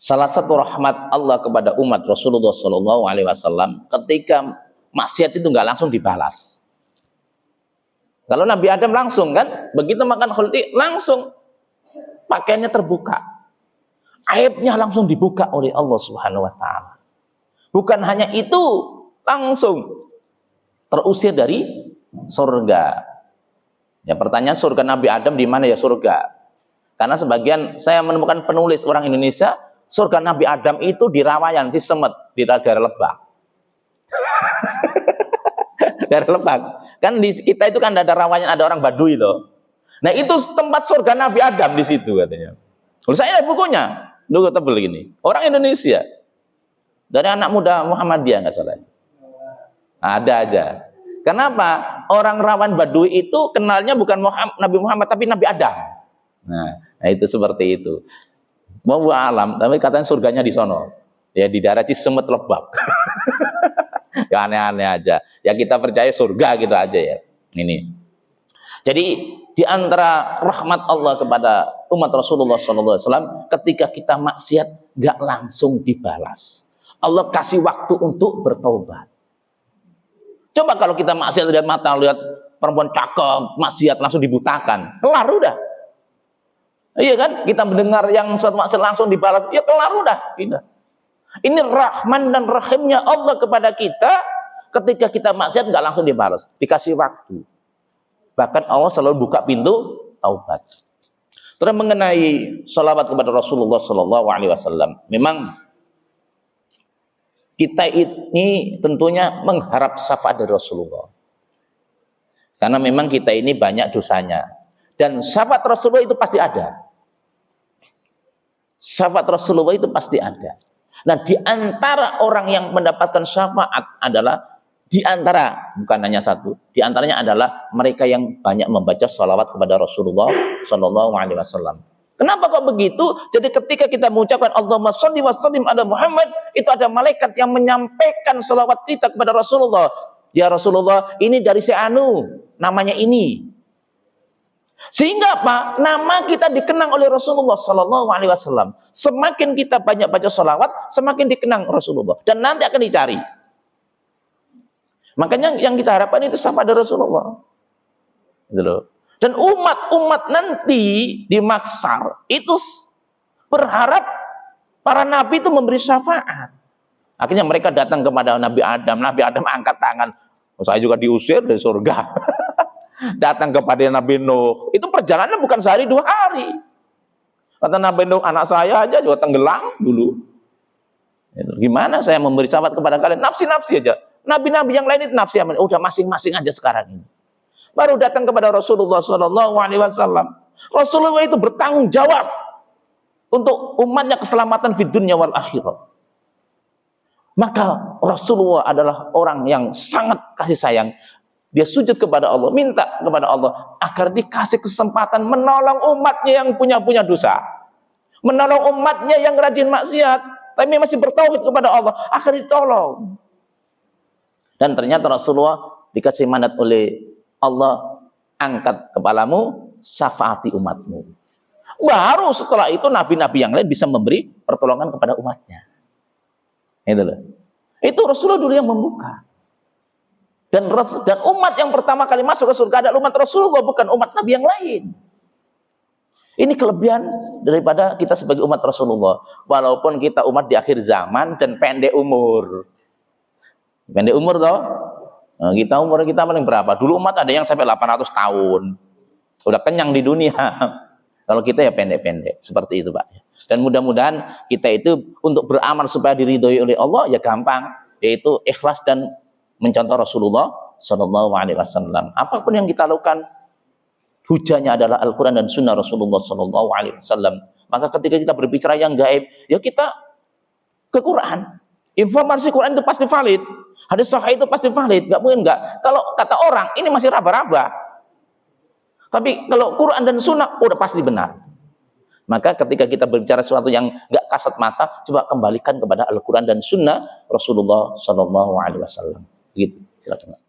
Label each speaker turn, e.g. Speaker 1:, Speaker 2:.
Speaker 1: Salah satu rahmat Allah kepada umat Rasulullah Shallallahu Alaihi Wasallam ketika maksiat itu nggak langsung dibalas. Kalau Nabi Adam langsung kan, begitu makan khuldi langsung pakaiannya terbuka, aibnya langsung dibuka oleh Allah Subhanahu Wa Taala. Bukan hanya itu, langsung terusir dari surga. Ya, pertanyaan, surga Nabi Adam di mana? Ya surga. Karena sebagian saya menemukan penulis orang Indonesia, surga Nabi Adam itu di Rawayan, di Semet, di daerah Lebak. Daerah Lebak. Kan di kita itu kan ada Rawayan, ada orang Baduy loh. Nah, itu tempat surga Nabi Adam di situ katanya. Lalu saya ada bukunya, dulu tebel gini. Orang Indonesia. Dari anak muda Muhammadiyah nggak salah. Ada aja. Kenapa? Orang Rawan Baduy itu kenalnya bukan Nabi Muhammad tapi Nabi Adam. Nah itu seperti itu. Mau alam, tapi katanya surganya di sono. Ya di daerah Cisemet Lebak. Ya aneh-aneh aja. Ya kita percaya surga gitu aja ya. Ini. Jadi di antara rahmat Allah kepada umat Rasulullah SAW, ketika kita maksiat nggak langsung dibalas. Allah kasih waktu untuk bertobat. Coba kalau kita maksiat lihat mata, lihat perempuan cakep, maksiat langsung dibutakan, kelar udah. Iya kan? Kita mendengar yang suatu maksiat langsung dibalas, ya kelar udah. Ini rahman dan rahimnya Allah kepada kita, ketika kita maksiat nggak langsung dibalas, dikasih waktu. Bahkan Allah selalu buka pintu taubat. Terus mengenai salawat kepada Rasulullah SAW, memang kita ini tentunya mengharap syafaat dari Rasulullah. Karena memang kita ini banyak dosanya. Dan syafaat Rasulullah itu pasti ada. Syafaat Rasulullah itu pasti ada. Nah, di antara orang yang mendapatkan syafaat adalah, di antara, bukan hanya satu, di antaranya adalah mereka yang banyak membaca salawat kepada Rasulullah SAW. Kenapa kok begitu? Jadi ketika kita mengucapkan Allahumma sholli wa sallim ala Muhammad, itu ada malaikat yang menyampaikan salawat kita kepada Rasulullah. Ya Rasulullah, ini dari si Anu, namanya ini. Sehingga apa? Nama kita dikenang oleh Rasulullah Sallallahu Alaihi Wasallam. Semakin kita banyak baca salawat, semakin dikenang Rasulullah. Dan nanti akan dicari. Makanya yang kita harapkan itu syafaat dari Rasulullah. Gitu loh. Dan umat-umat nanti di mahsyar itu berharap para nabi itu memberi syafaat. Akhirnya mereka datang kepada Nabi Adam. Nabi Adam angkat tangan. Saya juga diusir dari surga. Datang kepada Nabi Nuh. Itu perjalanan bukan sehari 2 hari. Kata Nabi Nuh, anak saya aja juga tenggelam dulu. Gimana saya memberi syafaat kepada kalian? Nafsi-nafsi aja. Nabi-nabi yang lain itu nafsi. Udah masing-masing aja sekarang ini. Baru datang kepada Rasulullah SAW. Rasulullah itu bertanggung jawab untuk umatnya keselamatan di dunia wal akhirat. Maka Rasulullah adalah orang yang sangat kasih sayang. Dia sujud kepada Allah, minta kepada Allah agar dikasih kesempatan menolong umatnya yang punya dosa, menolong umatnya yang rajin maksiat, tapi masih bertauhid kepada Allah, agar ditolong. Dan ternyata Rasulullah dikasih mandat oleh Allah, angkat kepalamu, syafaati umatmu. Baru setelah itu nabi-nabi yang lain bisa memberi pertolongan kepada umatnya. Itu loh. Itu Rasulullah dulu yang membuka. Dan umat yang pertama kali masuk ke surga adalah umat Rasulullah, bukan umat nabi yang lain. Ini kelebihan daripada kita sebagai umat Rasulullah. Walaupun kita umat di akhir zaman dan pendek umur. Pendek umur toh. Nah, umur kita paling berapa? Dulu umat ada yang sampai 800 tahun. Udah kenyang di dunia. Kalau kita ya pendek-pendek. Seperti itu, Pak. Dan mudah-mudahan kita itu untuk beramal supaya diridhoi oleh Allah ya gampang. Yaitu ikhlas dan mencontoh Rasulullah Sallallahu Alaihi Wasallam. Apapun yang kita lakukan, hujahnya adalah Al-Quran dan Sunnah Rasulullah Sallallahu Alaihi Wasallam. Maka ketika kita berbicara yang gaib, ya kita ke Quran. Informasi Quran itu pasti valid. Hadis sahih itu pasti valid, nggak mungkin nggak. Kalau kata orang ini masih raba-raba, tapi kalau Quran dan Sunnah udah pasti benar. Maka ketika kita berbicara sesuatu yang nggak kasat mata, coba kembalikan kepada Al-Quran dan Sunnah Rasulullah Sallallahu Alaihi Wasallam. Gitu. Silakan.